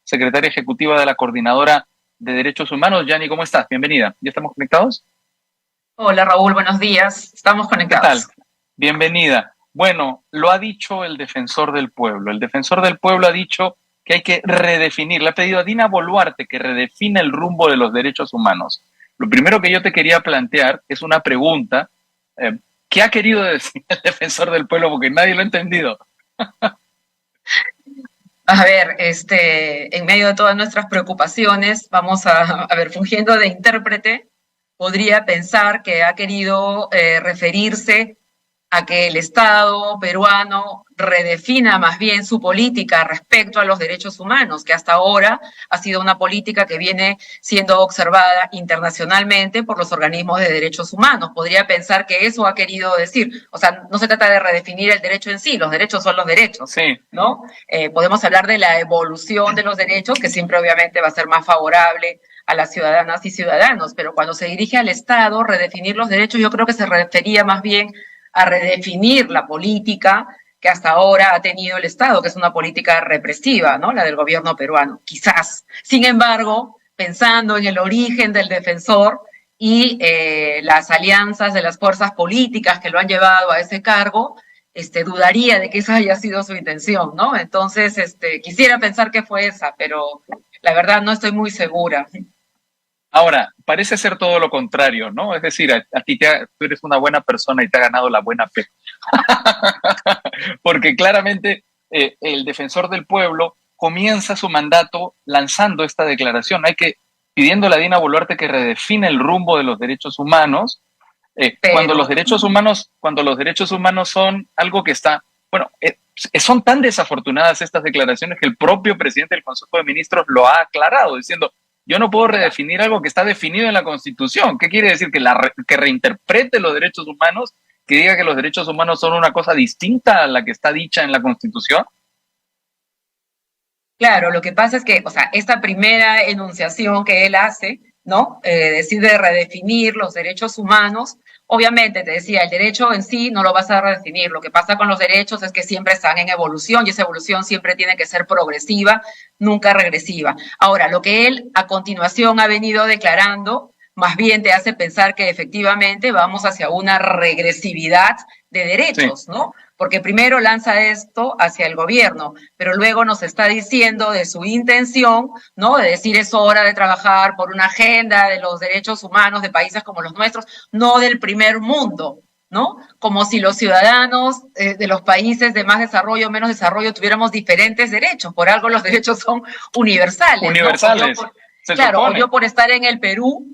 secretaria ejecutiva de la Coordinadora de Derechos Humanos. Yani, ¿cómo estás? Bienvenida. ¿Ya estamos conectados? Hola Raúl, buenos días. Estamos ¿Qué tal? conectados. Bienvenida. Bueno, lo ha dicho el defensor del pueblo. El defensor del pueblo ha dicho que hay que redefinir. Le ha pedido a Dina Boluarte que redefina el rumbo de los derechos humanos. Lo primero que yo te quería plantear es una pregunta. eh, ¿Qué ha querido decir el defensor del pueblo? Porque nadie lo ha entendido. A ver, en medio de todas nuestras preocupaciones, vamos a ver, fungiendo de intérprete, podría pensar que ha querido referirse a que el Estado peruano redefina más bien su política respecto a los derechos humanos, que hasta ahora ha sido una política que viene siendo observada internacionalmente por los organismos de derechos humanos. Podría pensar que eso ha querido decir. O sea, no se trata de redefinir el derecho en sí, los derechos son los derechos, Sí. ¿no? Podemos hablar de la evolución de los derechos, que siempre obviamente va a ser más favorable a las ciudadanas y ciudadanos, pero cuando se dirige al Estado, redefinir los derechos, yo creo que se refería más bien a redefinir la política que hasta ahora ha tenido el Estado, que es una política represiva, ¿no? La del gobierno peruano, quizás. Sin embargo, pensando en el origen del defensor y las alianzas de las fuerzas políticas que lo han llevado a ese cargo, dudaría de que esa haya sido su intención, ¿no? Entonces, quisiera pensar que fue esa, pero la verdad no estoy muy segura. Ahora, parece ser todo lo contrario, ¿no? Es decir, a ti tú eres una buena persona y te ha ganado la buena fe. Porque claramente el defensor del pueblo comienza su mandato lanzando esta declaración. Pidiéndole a Dina Boluarte que redefine el rumbo de los derechos humanos, Pero cuando los derechos humanos son algo que está, bueno, son tan desafortunadas estas declaraciones que el propio presidente del Consejo de Ministros lo ha aclarado, diciendo, yo no puedo redefinir algo que está definido en la Constitución. ¿Qué quiere decir? Que reinterprete los derechos humanos, que diga que los derechos humanos son una cosa distinta a la que está dicha en la Constitución. claro, lo que pasa es que, o sea, esta primera enunciación que él hace, ¿no? Decide redefinir los derechos humanos. Obviamente, te decía, el derecho en sí no lo vas a redefinir. Lo que pasa con los derechos es que siempre están en evolución y esa evolución siempre tiene que ser progresiva, nunca regresiva. Ahora, lo que él a continuación ha venido declarando, más bien te hace pensar que efectivamente vamos hacia una regresividad de Sí. derechos, ¿no? Porque primero lanza esto hacia el gobierno, pero luego nos está diciendo de su intención, ¿no? De decir es hora de trabajar por una agenda de los derechos humanos de países como los nuestros, no del primer mundo, ¿no? Como si los ciudadanos de los países de más desarrollo o menos desarrollo tuviéramos diferentes derechos. Por algo los derechos son universales, ¿no? Universales, se Claro, o supone. yo por estar en el Perú,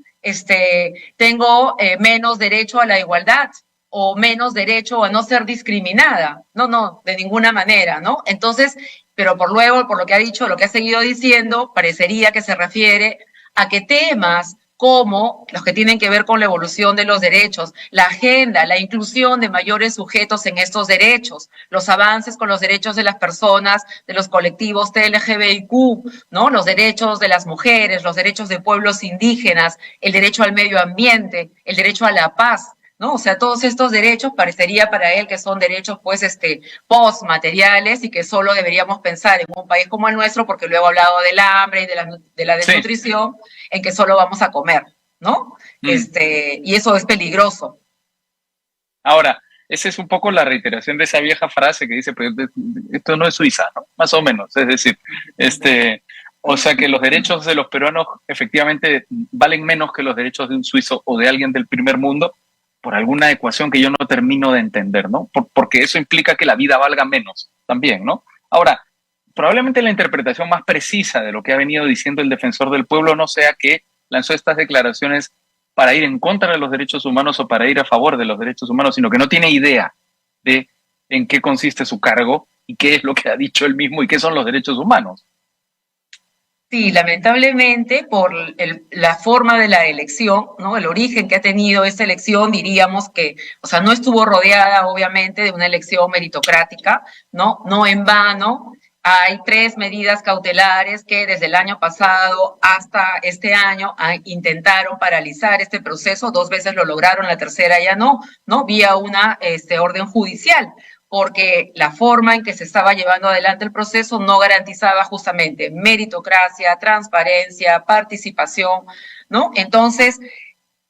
tengo menos derecho a la igualdad o menos derecho a no ser discriminada. No, no, de ninguna manera, ¿no? Entonces, pero por luego, por lo que ha dicho, lo que ha seguido diciendo, parecería que se refiere a que temas como los que tienen que ver con la evolución de los derechos, la agenda, la inclusión de mayores sujetos en estos derechos, los avances con los derechos de las personas, de los colectivos TLGBTQ, ¿no? Los derechos de las mujeres, los derechos de pueblos indígenas, el derecho al medio ambiente, el derecho a la paz, ¿no? O sea, todos estos derechos parecería para él que son derechos, pues, postmateriales y que solo deberíamos pensar en un país como el nuestro, porque luego ha hablado del hambre y de la Sí. desnutrición, en que solo vamos a comer, ¿no? Mm. Y eso es peligroso. Ahora, esa es un poco la reiteración de esa vieja frase que dice, pues, esto no es Suiza, ¿no? Más o menos. Es decir, o sea que los derechos de los peruanos efectivamente valen menos que los derechos de un suizo o de alguien del primer mundo por alguna ecuación que yo no termino de entender, ¿no? Porque eso implica que la vida valga menos también, ¿no? Ahora, probablemente la interpretación más precisa de lo que ha venido diciendo el defensor del pueblo no sea que lanzó estas declaraciones para ir en contra de los derechos humanos o para ir a favor de los derechos humanos, sino que no tiene idea de en qué consiste su cargo y qué es lo que ha dicho él mismo y qué son los derechos humanos. Sí, lamentablemente por la forma de la elección, ¿no? El origen que ha tenido esta elección, diríamos que, o sea, no estuvo rodeada obviamente de una elección meritocrática, ¿no? No en vano. Hay 3 medidas cautelares que desde el año pasado hasta este año intentaron paralizar este proceso. 2 veces lo lograron, la tercera ya no, ¿no? Vía una orden judicial. porque la forma en que se estaba llevando adelante el proceso no garantizaba justamente meritocracia, transparencia, participación, ¿no? Entonces,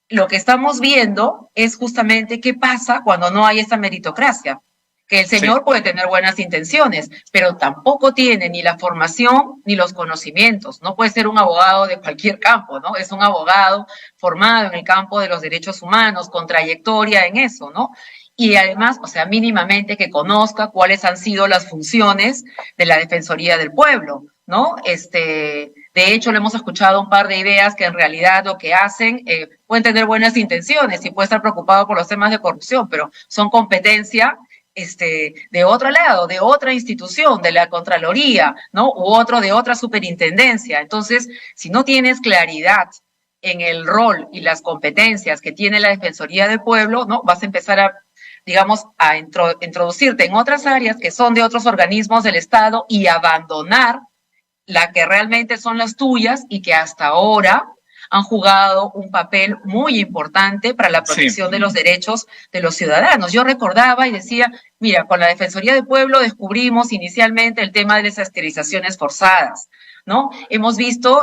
lo que estamos viendo es justamente qué pasa cuando no hay esa meritocracia. Que el señor Sí. puede tener buenas intenciones, pero tampoco tiene ni la formación ni los conocimientos. No puede ser un abogado de cualquier campo, ¿no? Es un abogado formado en el campo de los derechos humanos, con trayectoria en eso, ¿no? Y además, o sea, mínimamente que conozca cuáles han sido las funciones de la Defensoría del Pueblo, ¿no? De hecho, le hemos escuchado un par de ideas que en realidad lo que hacen, pueden tener buenas intenciones y puede estar preocupado por los temas de corrupción, pero son competencia de otro lado, de otra institución, de la Contraloría, ¿no? U otro de otra superintendencia. Entonces, si no tienes claridad en el rol y las competencias que tiene la Defensoría del Pueblo, ¿no? Vas a empezar a, digamos, a introducirte en otras áreas que son de otros organismos del Estado y abandonar la que realmente son las tuyas y que hasta ahora han jugado un papel muy importante para la Sí. protección de los derechos de los ciudadanos. Yo recordaba y decía, mira, con la Defensoría del Pueblo descubrimos inicialmente el tema de las esterilizaciones forzadas, ¿no? Hemos visto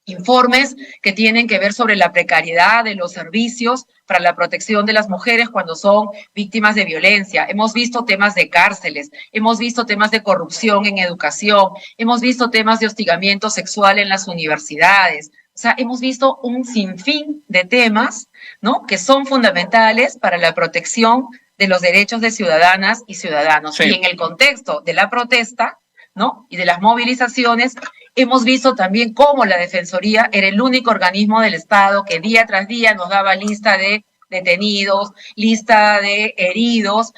informes que tienen que ver sobre la precariedad de los servicios para la protección de las mujeres cuando son víctimas de violencia. Hemos visto temas de cárceles, hemos visto temas de corrupción en educación, hemos visto temas de hostigamiento sexual en las universidades. O sea, hemos visto un sinfín de temas, ¿no? Que son fundamentales para la protección de los derechos de ciudadanas y ciudadanos. Sí. Y en el contexto de la protesta, ¿no? Y de las movilizaciones, hemos visto también cómo la Defensoría era el único organismo del Estado que día tras día nos daba lista de detenidos, lista de heridos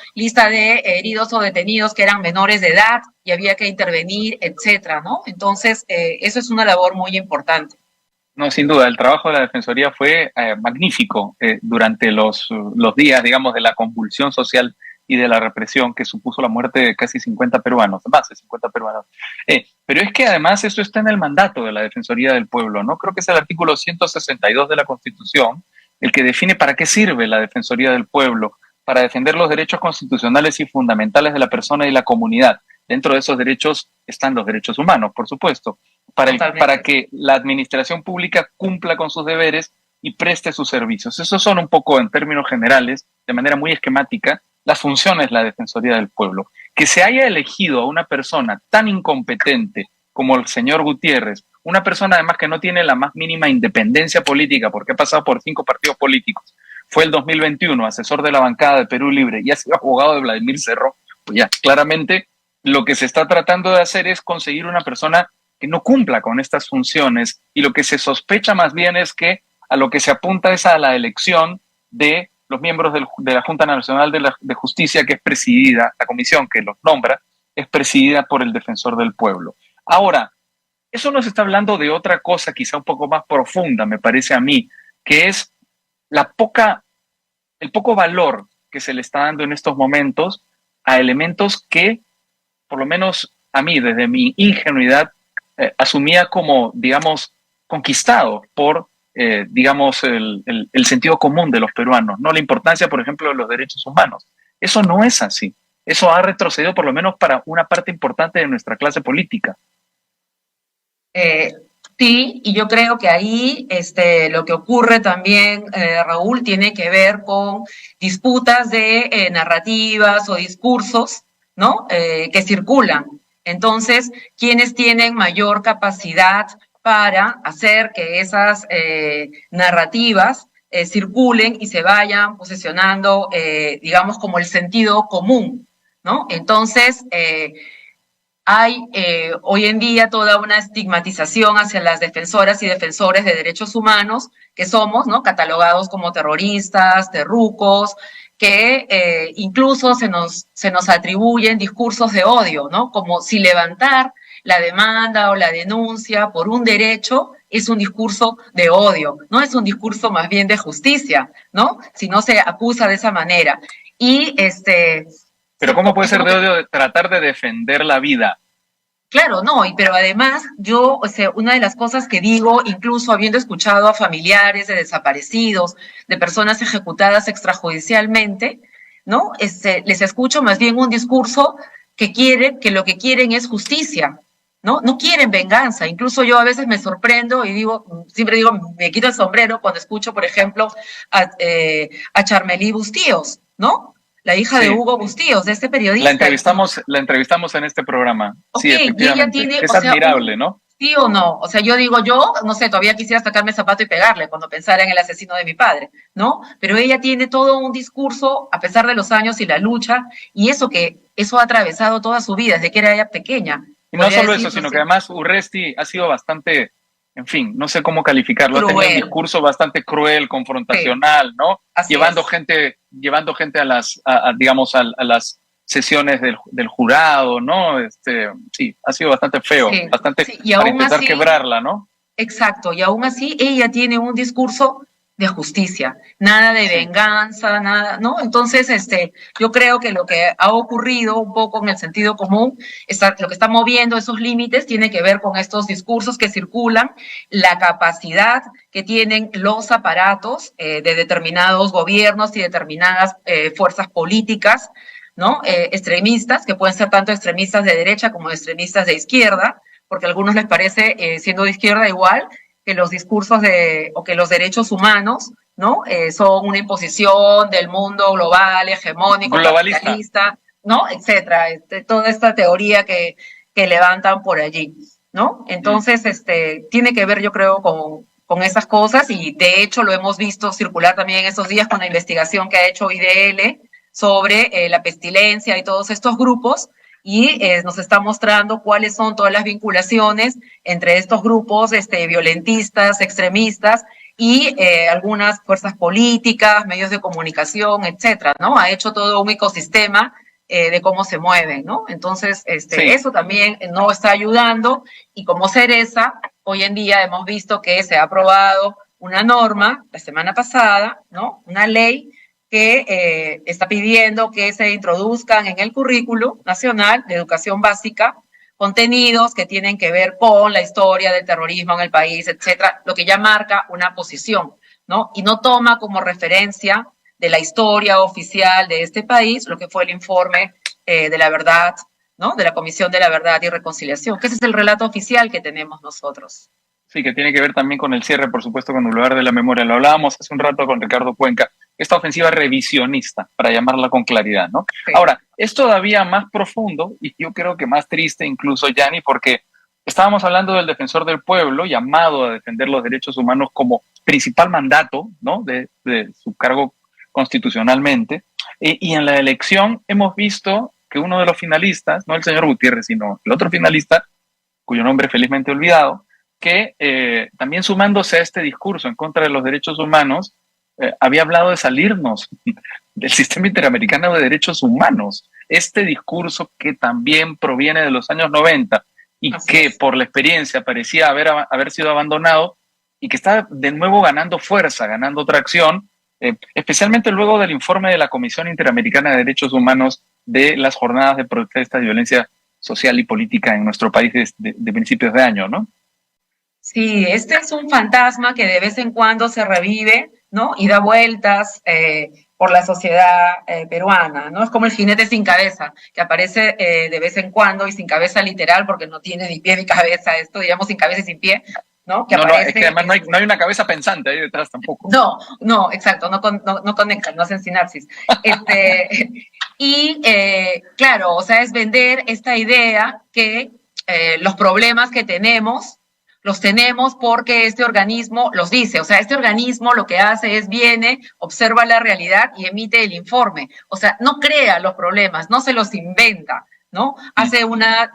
o detenidos que eran menores de edad y había que intervenir, etcétera, ¿no? Entonces, eso es una labor muy importante. No, sin duda, el trabajo de la Defensoría fue magnífico durante los días, digamos, de la convulsión social y de la represión que supuso la muerte de casi 50 peruanos, más de 50 peruanos. Pero es que además eso está en el mandato de la Defensoría del Pueblo, ¿no? Creo que es el artículo 162 de la Constitución el que define para qué sirve la Defensoría del Pueblo, para defender los derechos constitucionales y fundamentales de la persona y la comunidad. Dentro de esos derechos están los derechos humanos, por supuesto, para que la administración pública cumpla con sus deberes y preste sus servicios. Esos son un poco, en términos generales, de manera muy esquemática, las funciones de la Defensoría del Pueblo. Que se haya elegido a una persona tan incompetente como el señor Gutiérrez, una persona además que no tiene la más mínima independencia política porque ha pasado por 5 partidos políticos, fue el 2021 asesor de la bancada de Perú Libre y ha sido abogado de Vladimir Cerró, pues ya, claramente lo que se está tratando de hacer es conseguir una persona que no cumpla con estas funciones y lo que se sospecha más bien es que a lo que se apunta es a la elección de los miembros de la Junta Nacional de Justicia, que es presidida, la comisión que los nombra, es presidida por el Defensor del Pueblo. Ahora, eso nos está hablando de otra cosa quizá un poco más profunda, me parece a mí, que es el poco valor que se le está dando en estos momentos a elementos que, por lo menos a mí, desde mi ingenuidad, asumía como, digamos, conquistado por, digamos, el sentido común de los peruanos, no la importancia, por ejemplo, de los derechos humanos. Eso no es así. Eso ha retrocedido por lo menos para una parte importante de nuestra clase política. Sí, y yo creo que ahí lo que ocurre también, Raúl, tiene que ver con disputas de narrativas o discursos, ¿no? Que circulan. Entonces, ¿quiénes tienen mayor capacidad para hacer que esas narrativas circulen y se vayan posesionando, digamos, como el sentido común, ¿no? Entonces, hay hoy en día toda una estigmatización hacia las defensoras y defensores de derechos humanos que somos, ¿no? Catalogados como terroristas, terrucos, que incluso se nos atribuyen discursos de odio, ¿no? Como si levantar la demanda o la denuncia por un derecho es un discurso de odio, no es un discurso más bien de justicia, ¿no? Si no se acusa de esa manera. Y Pero ¿cómo puede ser de odio de tratar de defender la vida? Claro, no, pero además yo, o sea, una de las cosas que digo, incluso habiendo escuchado a familiares de desaparecidos, de personas ejecutadas extrajudicialmente, ¿no? Les escucho más bien un discurso que lo que quieren es justicia, ¿no? No quieren venganza. Incluso yo a veces me sorprendo y siempre digo, me quito el sombrero cuando escucho, por ejemplo, a Charmelí Bustíos, ¿no? La hija de Hugo Bustíos, de este periodista. La entrevistamos en este programa. Ok, Sí, efectivamente. Y ella tiene, es admirable, ¿no? ¿Sí o no? O sea, yo digo, no sé, todavía quisiera sacarme el zapato y pegarle cuando pensara en el asesino de mi padre, ¿no? Pero ella tiene todo un discurso, a pesar de los años y la lucha, y eso ha atravesado toda su vida, desde que era ella pequeña. Y no solo eso, sino que además Urresti ha sido bastante, en fin, no sé cómo calificarlo, ha tenido un discurso bastante cruel, confrontacional, ¿no? Llevando gente a las, digamos, a las sesiones del jurado, ¿no? Sí, ha sido bastante feo, bastante para intentar quebrarla, ¿no? Exacto, y aún así ella tiene un discurso de justicia, nada de venganza, nada, ¿no? Entonces, yo creo que lo que ha ocurrido un poco en el sentido común, lo que está moviendo esos límites tiene que ver con estos discursos que circulan, la capacidad que tienen los aparatos de determinados gobiernos y determinadas fuerzas políticas, ¿no? Extremistas, que pueden ser tanto extremistas de derecha como extremistas de izquierda, porque a algunos les parece, siendo de izquierda igual, que los discursos o que los derechos humanos, ¿no? Son una imposición del mundo global, hegemónico, capitalista, ¿no? Etcétera. Toda esta teoría que levantan por allí, ¿no? Entonces, tiene que ver, yo creo, con esas cosas, y de hecho lo hemos visto circular también en estos días con la investigación que ha hecho IDL sobre la pestilencia y todos estos grupos, y nos está mostrando cuáles son todas las vinculaciones entre estos grupos violentistas, extremistas, y algunas fuerzas políticas, medios de comunicación, etcétera, ¿no? Ha hecho todo un ecosistema de cómo se mueven, ¿no? Entonces, eso también no está ayudando, y como cereza, hoy en día hemos visto que se ha aprobado una norma, la semana pasada, ¿no? Una ley que está pidiendo que se introduzcan en el currículo nacional de educación básica contenidos que tienen que ver con la historia del terrorismo en el país, etcétera, lo que ya marca una posición, ¿no? Y no toma como referencia de la historia oficial de este país lo que fue el informe de la verdad, ¿no? De la Comisión de la Verdad y Reconciliación, que ese es el relato oficial que tenemos nosotros. Sí, que tiene que ver también con el cierre, por supuesto, con el lugar de la memoria. Lo hablábamos hace un rato con Ricardo Cuenca, esta ofensiva revisionista, para llamarla con claridad, ¿no? Sí. Ahora, es todavía más profundo, y yo creo que más triste incluso, Yanni, porque estábamos hablando del defensor del pueblo, llamado a defender los derechos humanos como principal mandato, ¿no? de su cargo constitucionalmente, y en la elección hemos visto que uno de los finalistas, no el señor Gutiérrez, sino el otro finalista, cuyo nombre felizmente olvidado, que también sumándose a este discurso en contra de los derechos humanos, había hablado de salirnos del sistema interamericano de derechos humanos. Este discurso que también proviene de los años 90 y que por la experiencia parecía haber sido abandonado, y que está de nuevo ganando fuerza, ganando tracción, especialmente luego del informe de la Comisión Interamericana de Derechos Humanos de las jornadas de protesta de violencia social y política en nuestro país de principios de año, ¿no? Sí, este es un fantasma que de vez en cuando se revive, ¿no? Y da vueltas por la sociedad peruana, ¿no? Es como el jinete sin cabeza, que aparece de vez en cuando, y sin cabeza literal, porque no tiene ni pie ni cabeza, esto, digamos, sin cabeza y sin pie, ¿no? Que aparece, es que además no hay una cabeza pensante ahí detrás tampoco. No, exacto, no conectan, no hacen sinapsis. Y claro, o sea, es vender esta idea que los problemas que tenemos los tenemos porque este organismo los dice. O sea, este organismo lo que hace es viene, observa la realidad y emite el informe. O sea, no crea los problemas, no se los inventa, ¿no? Hace una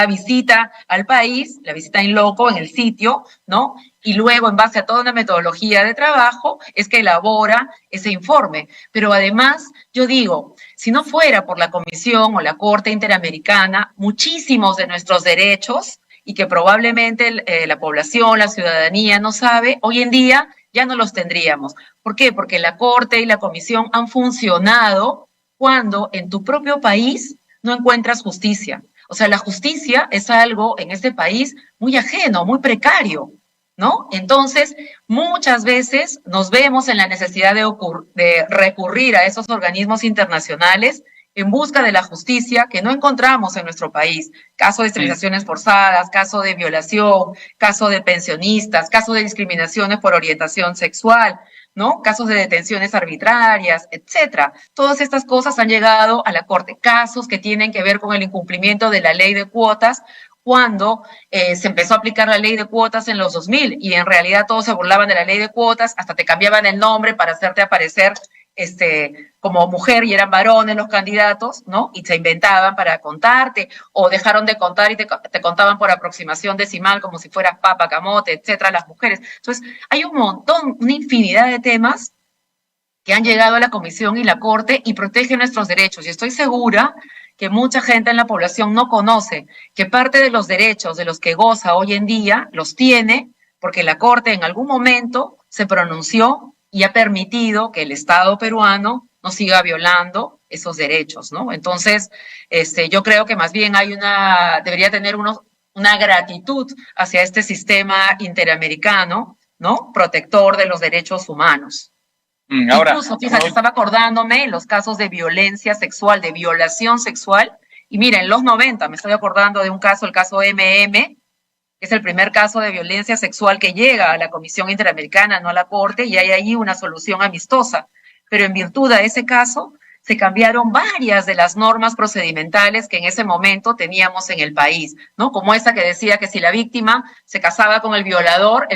visita al país, la visita in loco en el sitio, ¿no? Y luego, en base a toda una metodología de trabajo, es que elabora ese informe. Pero además, yo digo, si no fuera por la Comisión o la Corte Interamericana, muchísimos de nuestros derechos, y que probablemente la población, la ciudadanía no sabe, hoy en día ya no los tendríamos. ¿Por qué? Porque la Corte y la Comisión han funcionado cuando en tu propio país no encuentras justicia. O sea, la justicia es algo en este país muy ajeno, muy precario, ¿no? Entonces, muchas veces nos vemos en la necesidad de recurrir a esos organismos internacionales en busca de la justicia que no encontramos en nuestro país. Caso de esterilizaciones forzadas, caso de violación, caso de pensionistas, caso de discriminaciones por orientación sexual, ¿no? Casos de detenciones arbitrarias, etcétera. Todas estas cosas han llegado a la Corte. Casos que tienen que ver con el incumplimiento de la ley de cuotas cuando se empezó a aplicar la ley de cuotas en los 2000 y en realidad todos se burlaban de la ley de cuotas, hasta te cambiaban el nombre para hacerte aparecer como mujer y eran varones los candidatos, ¿no? Y se inventaban para contarte, o dejaron de contar y te contaban por aproximación decimal como si fueras papa, camote, etcétera, las mujeres. Entonces, hay un montón, una infinidad de temas que han llegado a la Comisión y la Corte y protegen nuestros derechos. Y estoy segura que mucha gente en la población no conoce que parte de los derechos de los que goza hoy en día los tiene porque la Corte en algún momento se pronunció y ha permitido que el Estado peruano no siga violando esos derechos, ¿no? Entonces, yo creo que más bien debería tener una gratitud hacia este sistema interamericano, ¿no? Protector de los derechos humanos. Ahora, incluso, fíjate, estaba acordándome en los casos de violencia sexual, de violación sexual, y mira, en los 90 me estoy acordando de un caso, el caso MM, que es el primer caso de violencia sexual que llega a la Comisión Interamericana, no a la Corte, y hay ahí una solución amistosa. Pero en virtud de ese caso, se cambiaron varias de las normas procedimentales que en ese momento teníamos en el país, ¿no? Como esa que decía que si la víctima se casaba con el violador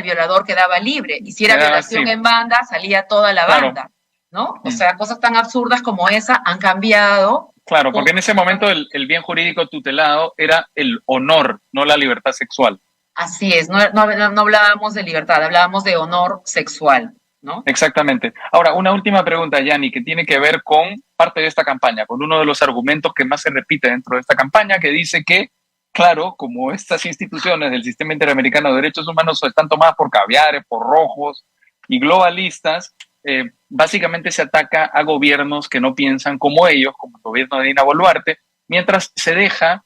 quedaba libre, y si era violación en banda, salía toda la banda, ¿no? O sea, cosas tan absurdas como esa han cambiado. Claro, porque en ese momento el bien jurídico tutelado era el honor, no la libertad sexual. Así es, no hablábamos de libertad, hablábamos de honor sexual, ¿no? Exactamente. Ahora, una última pregunta, Yanni, que tiene que ver con parte de esta campaña, con uno de los argumentos que más se repite dentro de esta campaña, que dice que, claro, como estas instituciones del Sistema Interamericano de Derechos Humanos están tomadas por caviares, por rojos y globalistas, básicamente se ataca a gobiernos que no piensan como ellos, como el gobierno de Dina Boluarte, mientras se deja,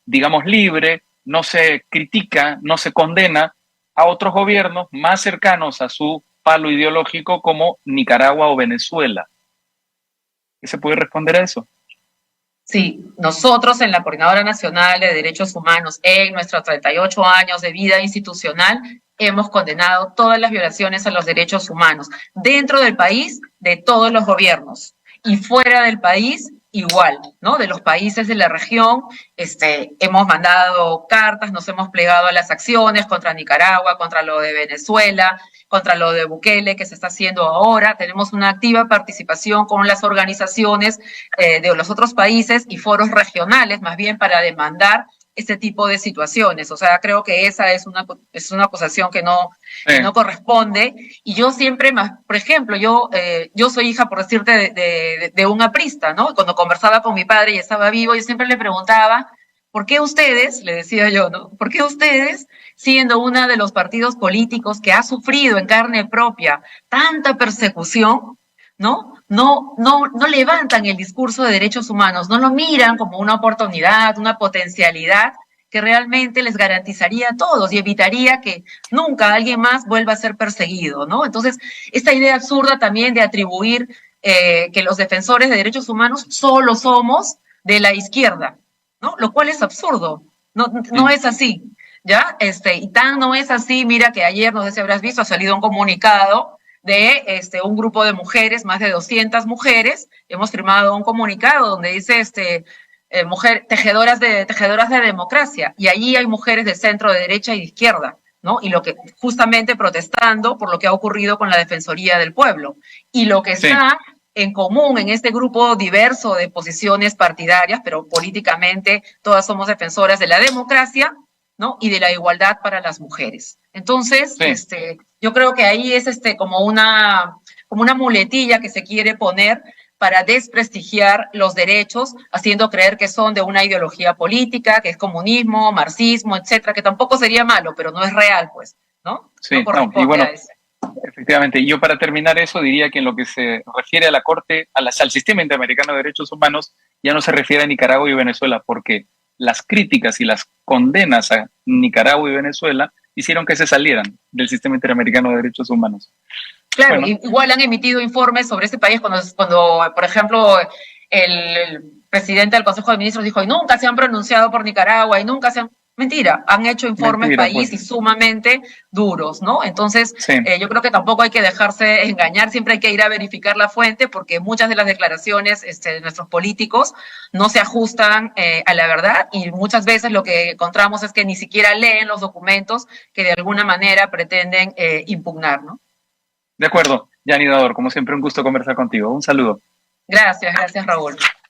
digamos, libre, no se critica, no se condena a otros gobiernos más cercanos a su palo ideológico como Nicaragua o Venezuela. ¿Qué se puede responder a eso? Sí, nosotros en la Coordinadora Nacional de Derechos Humanos, en nuestros 38 años de vida institucional, hemos condenado todas las violaciones a los derechos humanos, dentro del país, de todos los gobiernos, y fuera del país, igual, ¿no? De los países de la región, hemos mandado cartas, nos hemos plegado a las acciones contra Nicaragua, contra lo de Venezuela, contra lo de Bukele que se está haciendo ahora. Tenemos una activa participación con las organizaciones de los otros países y foros regionales, más bien para demandar este tipo de situaciones. O sea, creo que esa es una acusación que no corresponde. Y yo siempre, por ejemplo, yo soy hija, por decirte, de un aprista, ¿no? Cuando conversaba con mi padre y estaba vivo, yo siempre le preguntaba, ¿por qué ustedes, le decía yo, ¿no? ¿Por qué ustedes, siendo uno de los partidos políticos que ha sufrido en carne propia tanta persecución, ¿no levantan el discurso de derechos humanos, no lo miran como una oportunidad, una potencialidad que realmente les garantizaría a todos y evitaría que nunca alguien más vuelva a ser perseguido, ¿no? Entonces, esta idea absurda también de atribuir que los defensores de derechos humanos solo somos de la izquierda, ¿no? Lo cual es absurdo, no es así, ¿ya? Y tan no es así, mira que ayer, no sé si habrás visto, ha salido un comunicado de un grupo de mujeres, más de 200 mujeres, hemos firmado un comunicado donde dice tejedoras de democracia, y allí hay mujeres de centro, de derecha y de izquierda, ¿no? Y lo que, justamente protestando por lo que ha ocurrido con la Defensoría del Pueblo. Y lo que está en común en este grupo diverso de posiciones partidarias, pero políticamente todas somos defensoras de la democracia, ¿no? Y de la igualdad para las mujeres. Entonces, yo creo que ahí es como una muletilla que se quiere poner para desprestigiar los derechos, haciendo creer que son de una ideología política, que es comunismo, marxismo, etcétera, que tampoco sería malo, pero no es real, pues, ¿no? Sí, y bueno, efectivamente. Yo para terminar eso diría que en lo que se refiere a la Corte, al Sistema Interamericano de Derechos Humanos, ya no se refiere a Nicaragua y Venezuela, porque las críticas y las condenas a Nicaragua y Venezuela hicieron que se salieran del sistema interamericano de derechos humanos. Claro, Bueno, igual han emitido informes sobre ese país cuando por ejemplo, el presidente del Consejo de Ministros dijo, y nunca se han pronunciado por Nicaragua, y nunca se han... Mentira, han hecho informes mentira, país pues. y sumamente duros, ¿no? Entonces, Sí, yo creo que tampoco hay que dejarse engañar, siempre hay que ir a verificar la fuente, porque muchas de las declaraciones de nuestros políticos no se ajustan a la verdad, y muchas veces lo que encontramos es que ni siquiera leen los documentos que de alguna manera pretenden impugnar, ¿no? de acuerdo. Yanni Dador, como siempre, un gusto conversar contigo. Un saludo. Gracias, gracias Raúl.